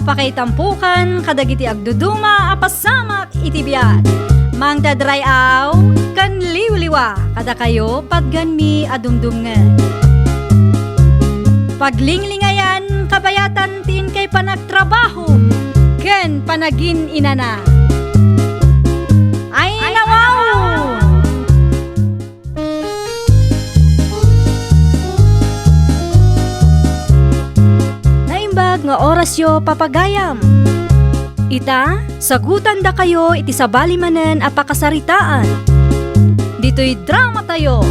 apakaitampukan kadagiti agduduma apasamak iti biag. Mangdadrayaw kan liwliwa kada kayo patganmi adumdumngen. Paglinglingayan kabayatan tin kay panagtrabaho ken panagin inana. Ay nawaw! Naimbag nga orasyo papagayam. Ita, sagutan da kayo iti sabali manen apakasaritaan. Dito'y drama tayo.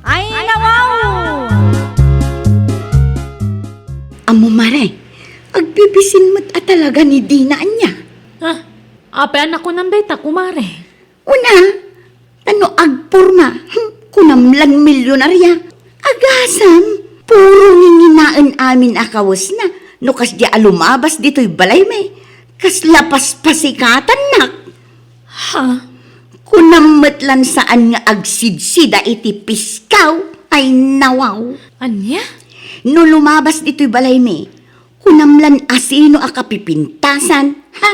Ay nawaw! Amo mare, agbibisin mo't talaga ni Dina niya. Apean ako ng beta, kumare. Una, ano agpurma, kunamlang milyonarya. Agasam, puro ninginaan amin akawas na. No kas di alumabas dito'y balay may. Kas lapas pasikatan nak. Ha? Kunamatlan saan nga agsidsida iti piskaw ay nawaw. Anya? No lumabas dito'y balay may. Kunamlan asino akapipintasan, ha?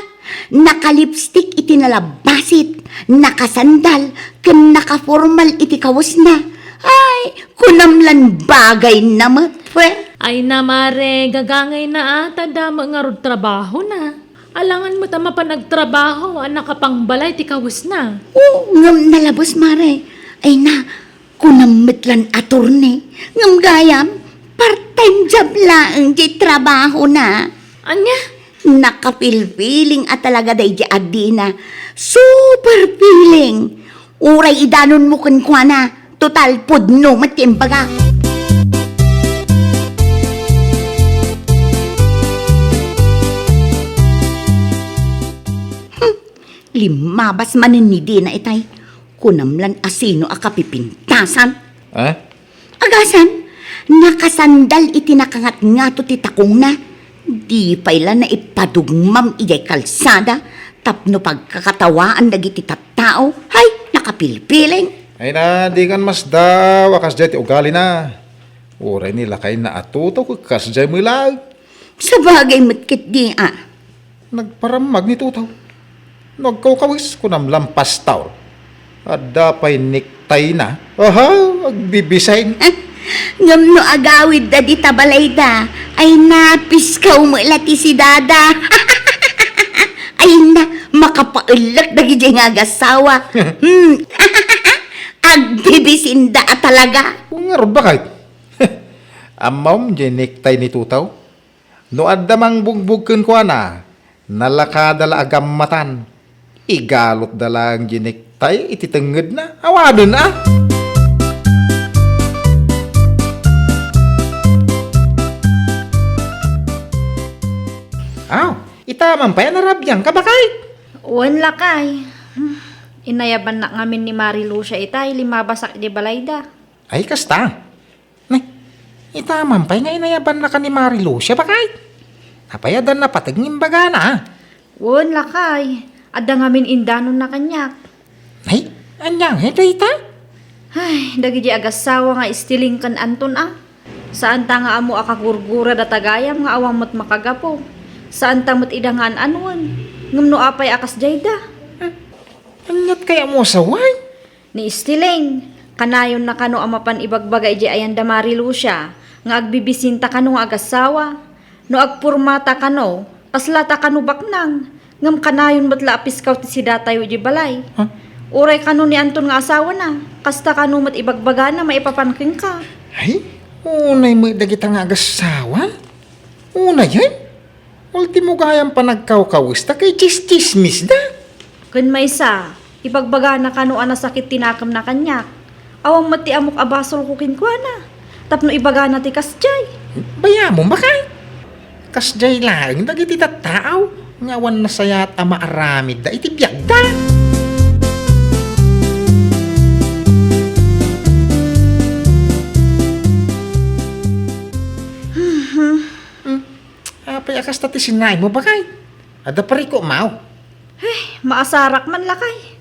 Naka-lipstick iti nalabasit, nakasandal, ken naka-formal iti kawas na. Ay, kunamlan bagay namat, pwe. Ay namare, gagangay na ata dama nga rod trabaho na. Alangan mo tama pa nagtrabaho, anak ka pang balay, tikawis na. Oo, ngam nalabos, mare. Ay na, kunamitlan aturne. Ngam gayam, part-time job lang di trabaho na. Anya? Nakapilpiling at talaga day di adina. Super feeling. Uray idanon mo kun kwa na. Total pudno matimbaga. Limabas manin ni Dina itay. Kunamlan asino akapipintasan. Agasan, nakasandal iti nakangat nga to titakong na. Di paila na ipadugmam ijay kalsada. Tapno pagkakatawaan dagiti tattao. Hay, nakapilpiling. Ay na, di kan mas daw, akas dyan ti ugali na. Uray nila kayo na atuto, kas dyan mo ilag. Sa bagay matkit di Nagparamag ni tutaw. Nagkawkawis ko nam lampas taw. At dapay niktay na. Aha, agbibisayin. Ngam no agawid da di tabalay da. Ay napiskaw mo ilati si dada. Ay na, makapailak da gijay nga agasawa. Agbibisinda talaga. Kung nga ron ba kahit? Amam, dyan niktay ni tutaw. No adamang bugbugken ko na, nalakadala agammatan. Igalot dalang diniktay, ititenged na. Awadon na. Aw, itaman pa yan narabyan ka ba kahit? Uwan lakay. Inayaban na ngamin ni Marilu siya itay, limabasak di balayda. Ay, kasta. Nay, itaman pa nga inayaban na ka ni Marilu siya ba kahit? Napayadan na pataging baga na. Uwan lakay. Ada ngamin indanon na kanyak. Ay, anyang ita? Ay, dagi di agasawa nga istiling kan Anton Saan ta nga amo akagurgura da tagayam nga awang mo't makagapo. Saan ta mo't idangan anuan. Ngumno apay akas jayda. Anyat kaya mo sa wine? Ni istiling. Kanayon na kano amapan ibagbagay di ayan da Marilu siya. Nga agbibisinta kano nga agasawa. No agpurmata kano, kaslata kano baknang. Ngam kanayon matla apiskaw ti si datayo di balay. Uray kano ni Anton nga asawa na. Kasta kano mat ibagbaga na maipapanking ka. Ay, unay mo dagita nga agasawa? Una yan? Ultimo gayang panagkawkawis ta kay chismis da. Kun may sa, ibagbaga na kano sakit tinakam na kanyak. Awang mati amok abasol kukin kwa na. Tapno ibaga na ti kasjay. Baya mo bakay? Kasjay lang, dagiti tattao. Ngawan na sayat ama aramid da iti biyak da. Apay akas tati sinay mo bakay? Ada pariko mau. Maasarak man lakay.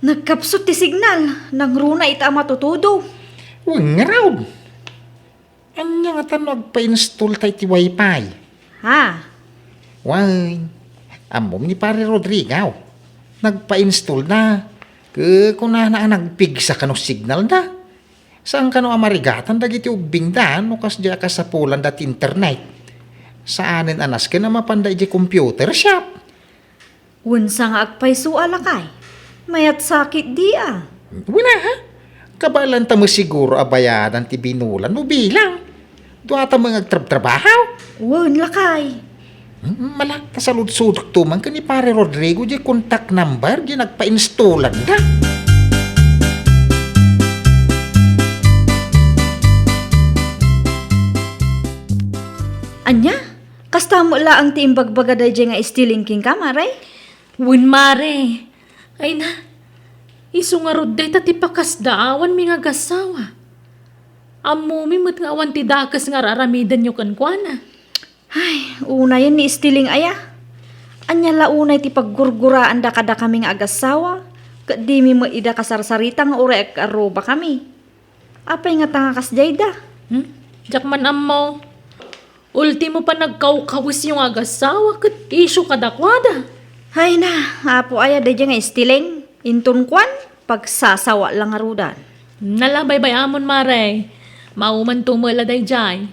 Nagkapsot ti signal. Nang runa ita matutudo. Huwag nga raw. Anya nga tanong pa-install tayo ti wifi. Ha? Why, amom ni pare Rodrigo, nagpa-install na. Kung na nagpigsa ka no signal na. Saan ka no amarigatan dagiti ubing da, no kas diya ka sa pulan dat internet. Saanin anas ka na mapanday di computer shop. Unsa nga agpayso alakay. Mayat sakit di ah. Wala ha? Kabalan ta mo siguro abayadan ti binulan no bilang. Doa ta mga trabaho. Wen lakay. Malak ta sa ludsudok to man ka ni pare Rodrigo di contact number di nagpa-installan da. Anya? Kasta mo la ang tiimbagbaga day nga stealing king kamaray? Wen mare. Ay na. Isu nga rod day tati pakas daawan mi nga gasawa. Amumi mo't nga awan ti dakas nga raramidan nyo kankwana. Ay, una yan ni stealing aya. Anya la unay ti paggurguraan da kada kami nga agasawa. Di mi mo ida kasarsarita nga ure ak aroba kami. Apay nga tanga kas jayda. Diyak man amaw. Ultimo pa nagkaukawis yung agasawa kat isu kadakwada. Hay na, apo aya day nga stealing. Intun kwan, pagsasawa lang arudan. Nalabay-bay amon mare. Mauman tumula day jay.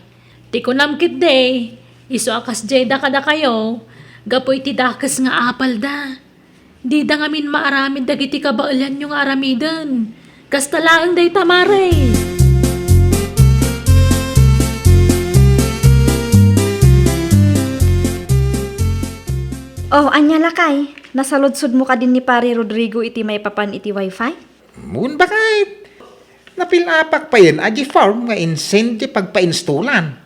Ti ko namkit day. Isu akas jayda kada kayo. Gapoy ti dakas nga apal da. Di da ngamin maaramid dagiti kabaulan yung aramidan. Kastalaang day tamare. Oh, anya lakay. Nasaludsod mo ka din ni pare Rodrigo iti may papan iti wifi? Moon bakit? Napilapak pa yan aji form nga insend di pagpa-installan.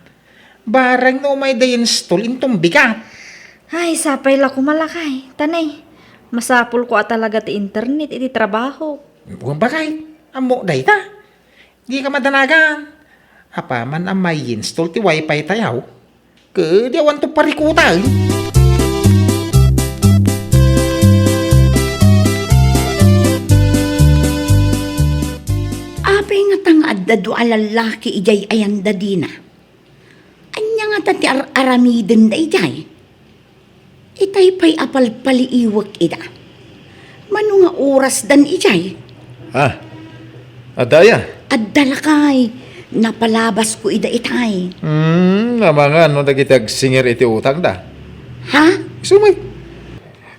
Barang no may da-install intong bigat. Ay, sapay la kumalakay. Tanay, masapul ko talaga ti internet iti trabaho. Moon bakit? Amo day ta. Di ka madanagan. Apa man ang may install ti wifi tayaw. Di awan to parikuta eh. Apay nga tang adda do alalaki ijay ayan da dina. Anya nga tati aramiden da ijay. Itay pa'y apal paliiwak ida. Mano nga oras dan ijay. Ah, adaya. Adda lakay. Napalabas ko ida itay. Namangan no dagitag singer iti utang da. Ha? Sumay.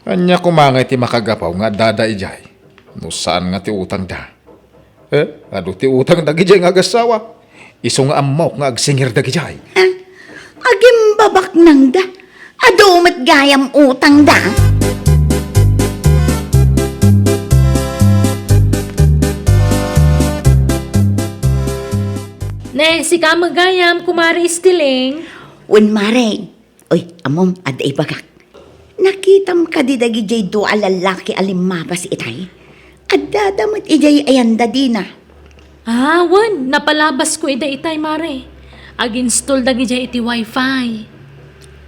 Anya kumangay ti makagapaw nga dada ijay. No saan nga ti utang da. Ado ti utang dagijay nga agasawa. Iso nga amok nga agsinger dagijay. Ha? Agim babak nang da. Adumat gayam utang da. Ne, si kamagayam, kumari istiling. Wen mare. Oy, amom, aday bagak. Nakitam ka di dagi jay do alalaki alimabas itay. Adda damat ijay ayanda dina. Ah, wan, napalabas ko ida itay mare. Ag-install dagi jay iti wifi.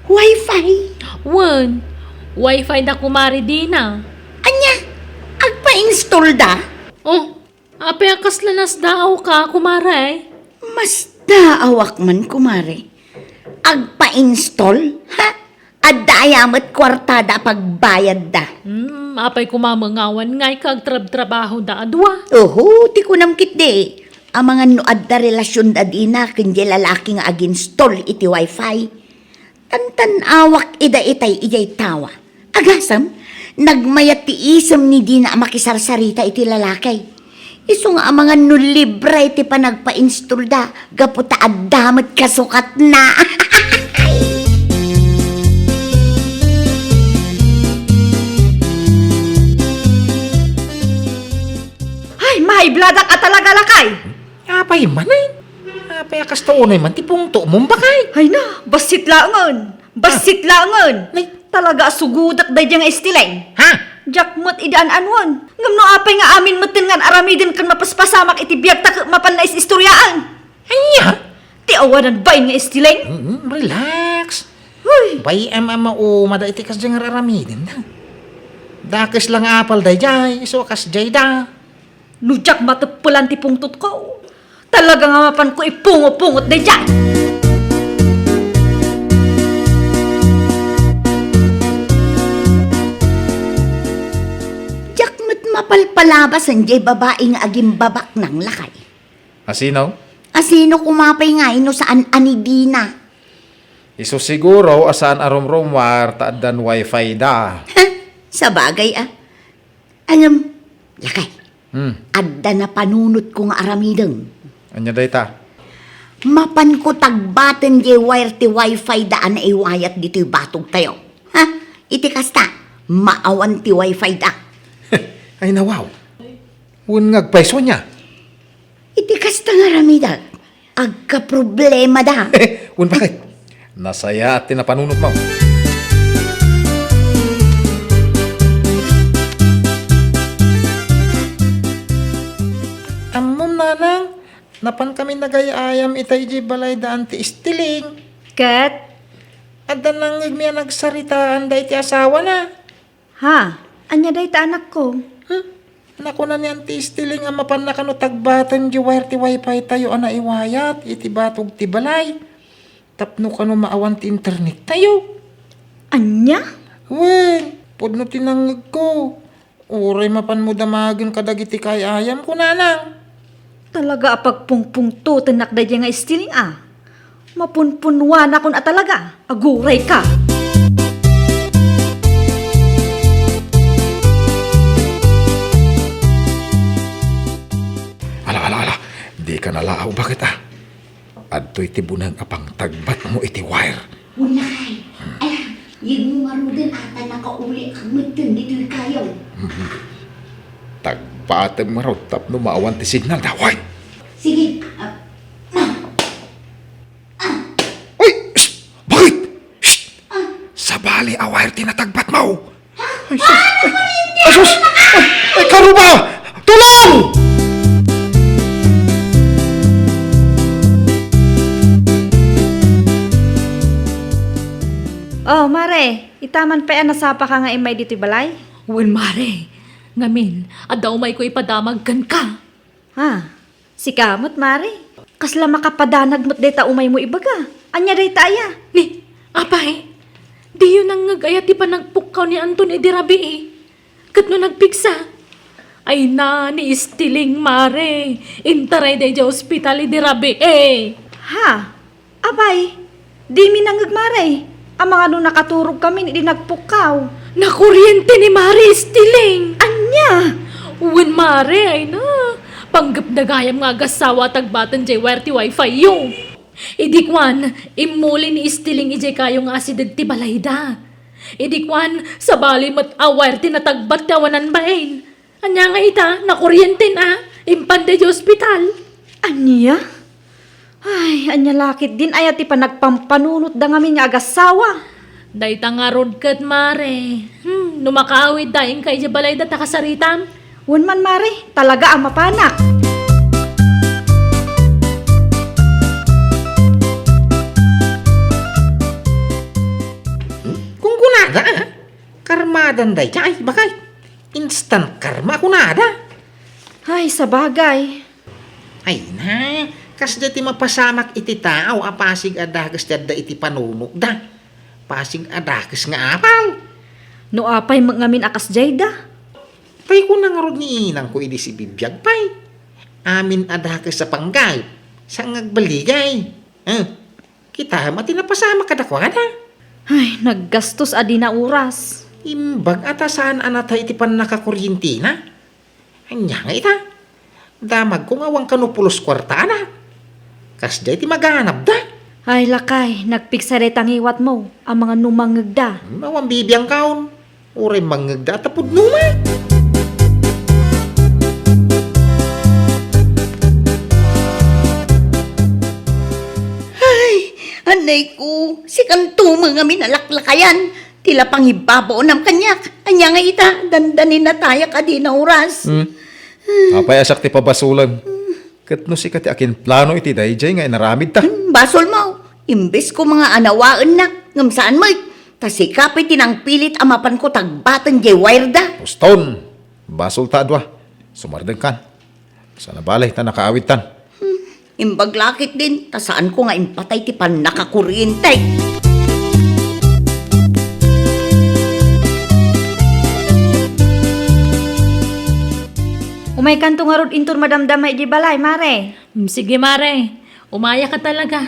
Wi-Fi. Wan, wifi da kumari di na. Anya, agpa-install da. Oh, apay akas lanas daaw ka, kumare. Mas daawak man kumare. Agpa-install? Ha? Adayamat kwartada pagbayad da. Apay kumamangawan ngay kag trabaho da adwa. Oho, ti kunamkit de. Ang mga nuad da relasyon da dina kundi lalaki nga ag-install iti wifi. Tantan awak ida itay ijay tawa. Agasam, nagmayat ti isam ni dina makisarsarita iti lalaki. Iso nga ang mga nulibra iti pa nagpa-install da. Gaputa addamat kasukat na. Ay, maibladak at talaga lakay. Apay man ay. Apay akas taonay man ti pungto mong bakay. Ay na, basit laangon. Basit laangon. Talaga sugudak day nga stealing. Ha? Jakmot idaan anwon. Ngam no apay nga amin matin nga aramidin kan mapaspasamak iti biyag tak mapanais istoryaan. Anya? Ti awanan bain nga stealing. Relax. Huy. Bay mada iti kas dyan raramidin na. Dakis lang apal day jay. So kas jay da. Nujak matapulan ti pungtot ko. Talaga nga mapan ko ipungo-pungot day dyan. Palpalabas ang jay babaeng aging babak ng lakay. Asino? Asino kumapay nga ino saan anidina? Iso siguro asaan arom-romwar taadan wifi da. Ha? Sa bagay lakay. Adda na panunot ko nga aramideng. Anya dayta? Mapan ko tagbaten jay wire ti wifi daan na iwayat dito batog tayo. Ha? Iti kasta, maawan ti wifi da. Ay nawaw. Wun ngagpaiso niya. Iti kasta nga ramida, agka problema da. Wun bakit? Nasaya at tinapanunot mo. Amom nanang, napan kami nagayayam itay di balay daan ti istiling. Kat, Adda nang igmiya nagsaritaan da iti asawa na. ha? Anya day ta anak ko. Naku na niyan ti istiling ang mapan na kano tagbatan di wire ti wifi tayo ana iwayat iti batog ti balay. Tapno kano maawan ti internet tayo. Anya? Wen, pudno tinangig ko. Uray mapan mo damagin kadagiti kayayam ko nanang. Talaga apagpungpung to tenak da nga istiling Mapunpunwa na kun talaga. Aguray ka. Ala. Di ka nalaaw. Bakit Adto'y tibunang apang tagbat mo iti wire. Unay, yung marudin ata nakauli ang magdan dito kayo. Tagbatem marot tapno maawan ti signal da. Why? Sige, Uy! Shh! Bakit? Shh! Sa bali a wire tinatagbat mo. Ay, sus! Ay, sus! Ay, karuba! Tulong! Oh, mare, itaman pa nasapa ka nga imay dito'y balay? Wen mare, ngamin, adda umay ko ipadamag kan ka. Ha? Si kamot, mare. Kasla makapadanag mo't deta umay mo ibaga. Anya day taya. Ni, apay, di yun ang ngagayat ti panagpukaw ni Anton Edirabi Kat no nagpiksa. Ay na, ni istiling mare. Intaray day ja hospital Edirabi Ha? Abay, di mi nangag mare. Ang mga nung nakaturog kami, di nagpukaw. Nakuryente ni Mare istiling. Anya? Wen mare, ay na. Panggap na gayam nga agasawa tagbatan jay wire ti wifi yung. Idikwan, imuli ni istiling ijay kayo nga asidag ti balayda. Idikwan, sa bali mat awire ti natagbat tawanan bain. Anya nga ita, nakuryente na. Impande di hospital. Anya? Ay, anya lakit din ayat ti panagpampanunot da ngamin nga agasawa. Day tangarod kat mare. Numakaawid daing kay jay balayda takasaritam. Wan man mare, talaga ang mapanak. Kung kunada, karmadan day ay bakay. Instant karma kunada. Ay, sa bagay. Ay na, kas ti mapasamak iti tao, apasig adagas da iti panunok da. Pasig adagas nga apal. No apay ngamin akas jayda. Pay ko nangarod ni inang ko idi si bibiyag pay. Amin adagas sa panggay, sa ngagbaligay. Kita mati napasama kadakwa na. Ay, naggastos adi na oras. Imbag atasan anatay iti pan nakakuryente na. Anya nga ita. Damag ko ngawang kanupulos kwarta na. Kas day ti maghanap da. Ay, lakay, nagpiksare tangiwat mo, ang mga numangagda. Mawang bibiyang kaon. Uray mangagda tapod numa. anay ko, si kanto mga minalaklakayan. Tila pang ibabaw ng kanyak. Anya nga ita, dandanin na tayo ka di na oras. Apay asak ti pabasulan. Kat no si kati akin plano iti dayjay nga inaramid ta. Basol mo, imbes ko mga anawaan na, ngam saan mo, tasikapit tinang pilit amapan ko tagbatan jay wire da. Uston, basol ta adwa. Sumardeng kan. Sana balay ta nakaawit tan. Imbaglakit din, tasaan ko nga impatay ti pan nakakuryente. Umay kanto nga rod inton madamdamay di balay, mare. Sige mare, umaya ka talaga.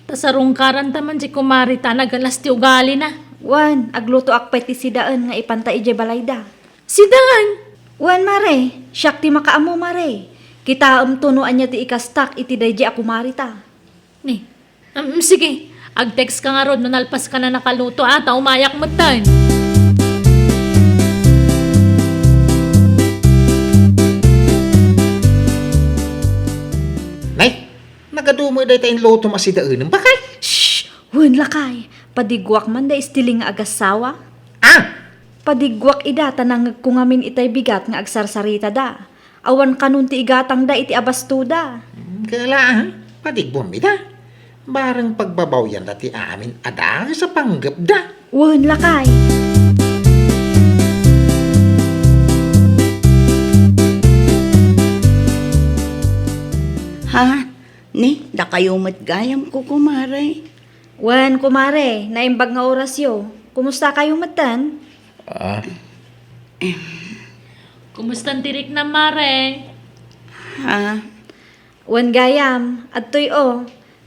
Tasarungkaran taman si kumari ta nagalas ti ugali na. Wan, agluto akpay ti sidaan nga ipantay di balay da. Sidan! Wan, mare. Siyak ti makaamo, mare. Kita tunuan niya ti ikastak iti dayji ako marita. Ni, sige. Ag-text ka nga rod no nalpas ka na nakaluto ata umayak mo tan. Nay, nagadumoy day tayong loto masidaan. Bakay? Shh! Wan, lakay. Padigwak man da istiling nga agasawa. Ah! Padigwak ida tanang kungamin itay bigat nga agsarsarita da. Awan kanun ti igatang da iti abastuda. Kala, padigbuam ida. Barang pagbabaw yan dati amin ada sa panggap da. Wan, lakay. Ha? Ni, da kayo matgayam ko, kumare. Wan, kumare. Naimbag nga orasyo. Kumusta kayo matan? Ah, Kumusta tirik na mare? Ha? Wan, gayam. At to'y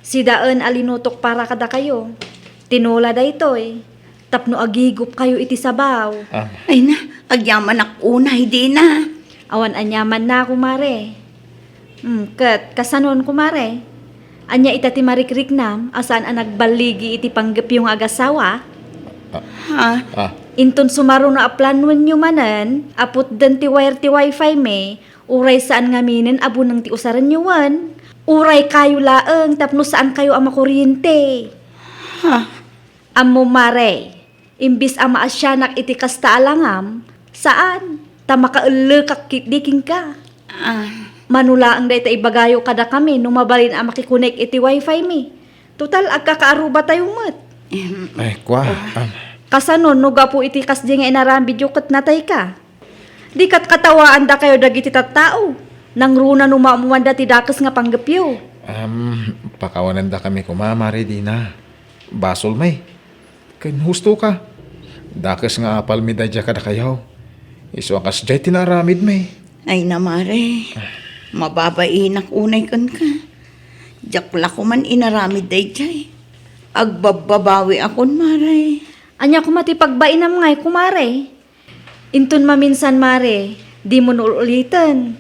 si daan alinutok para kada kayo. Tinula da ito'y. Tapno agigup kayo iti sabaw. Ay na, agyaman una, hindi na. Awan anyaman na, kumare. Kat, kasanon, kumare. Anya itati marikrik nam, asaan ang nagbaligi iti panggap yung agasawa. Ha? ah, Inton sumaro na aplanwan nyo manan, apot dan ti wire ti wifi me, uray saan nga minin abo ng ti usaran nyo wan. Uray kayo laeng, tapno saan kayo ama kuryente. Ha? Amo mare, imbis ama asyanak iti kasta alangam, saan? Tama ka ulekak kitdiking ka. Manula ang dayta ibagayo kada kami nung mabalin ang makikunik iti wifi mi. Total, agkakaaruba tayo mat. ay, kwa. Kasanon, no gapo iti kasdi nga inarambi kat natay ka. Di kat katawaan da kayo dagiti tattao. Nang runa numamuan da ti dakas nga panggapyo. Pakawanan da kami kumamari di na. Basol may. Kan husto ka. Dakas nga apal mi dadya kada kayaw. Iso akas jay tinaramid may. Ay na, mare. Mababainak unay kan ka. Jakla ko man inaramid day jay. Agbababawi akon, mare. Anya kumati pagbainam ngay kumare. Inton maminsan mare, di mo nuulitan.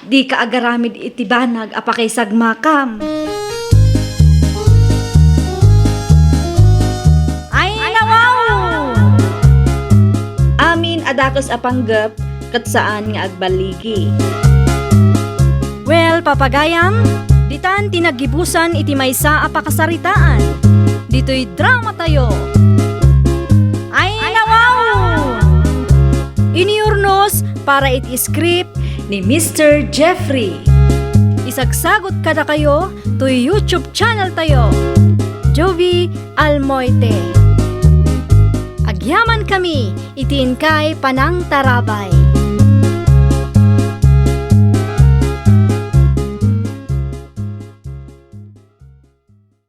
Di ka agaramid iti banag apakay sagmakam. Ay nawaw! Amin adakas apanggap kat saan nga agbaligi. Well, papagayam, ditan tinagibusan iti maysa apakasaritaan. Dito'y drama tayo. Ay nawaw! Iniurnos para iti script ni Mr. Jeffrey. Isagsagot kada kayo to YouTube channel tayo. Jovi Almoite. Agyaman kami, itiin kay Panang Tarabay.